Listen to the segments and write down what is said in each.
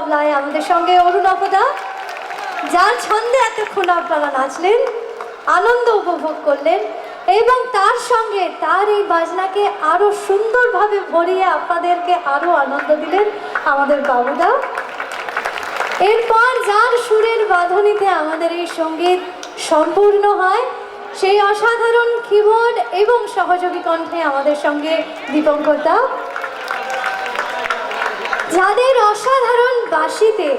তবলায় আমাদের সঙ্গে অরুণাপদা, যার ছন্দে এতক্ষণ আপনারা নাচলেন, আনন্দ উপভোগ করলেন এবং তার সঙ্গে তার এই বাজনাকে আরো সুন্দরভাবে ভরিয়ে আপনাদেরকে আরো আনন্দ দিলেন আমাদের বাবুদা। এরপর যার সুরের বাঁধনিতে আমাদের এই সঙ্গীত সম্পূর্ণ হয়, সেই অসাধারণ কিবোর্ড এবং সহযোগী কণ্ঠে আমাদের সঙ্গে দীপঙ্কর দা, যাদের অসাধারণ বাঁশিতে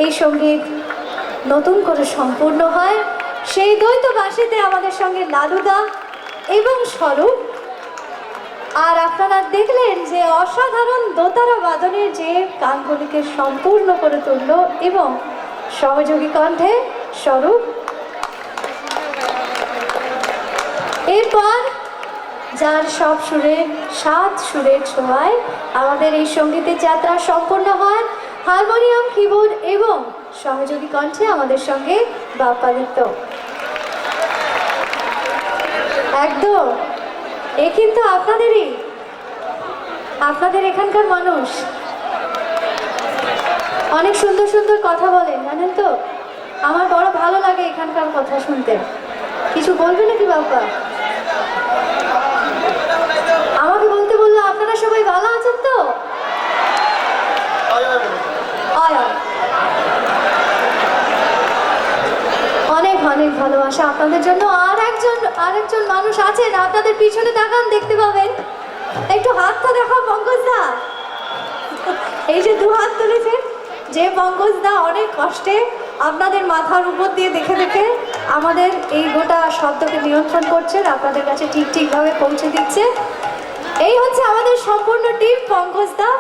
এই সঙ্গীত নতুন করে সম্পূর্ণ হয়, সেই দ্বৈত বাঁশিতে আমাদের সঙ্গে লালুদা এবং স্বরূপ। আর আপনারা দেখলেন যে অসাধারণ দোতারা বাদনের যে গানগুলিকে সম্পূর্ণ করে তুলল এবং সহযোগী কণ্ঠে স্বরূপ। এরপর যার সব সুরে সাত সুরের ছোঁয়ায় আমাদের এই সঙ্গীতের যাত্রা সম্পূর্ণ হয়, হারমোনিয়াম, কিবোর্ড এবং সহযোগী কণ্ঠে আমাদের সঙ্গে বাপ্পাদিত্য। একদম এ কিন্তু আপনাদেরই, আপনাদের এখানকার মানুষ অনেক সুন্দর সুন্দর কথা বলেন, জানেন তো? আমার বড় ভালো লাগে এখানকার কথা শুনতে। কিছু বলবে নাকি বাপ্পা? আমাকে বলতে বললো আপনারা সবাই ভালো আছেন তো? অনেক অনেক ভালোবাসা আপনাদের জন্য। আরেকজন মানুষ আছেন, আপনাদের পিছনে তাকান, দেখতে পাবেন। একটু হাতটা দেখাও পঙ্কজ দা। এই যে দু হাত তুলেছেন, যে পঙ্কজ দা অনেক কষ্টে আপনাদের মাথার উপর দিয়ে দেখে দেখে আমাদের এই গোটা শব্দকে নিয়ন্ত্রণ করছেন, আপনাদের কাছে ঠিকভাবে পৌঁছে দিচ্ছে। এই হচ্ছে আমাদের সম্পূর্ণ টিম। পঙ্কজ দা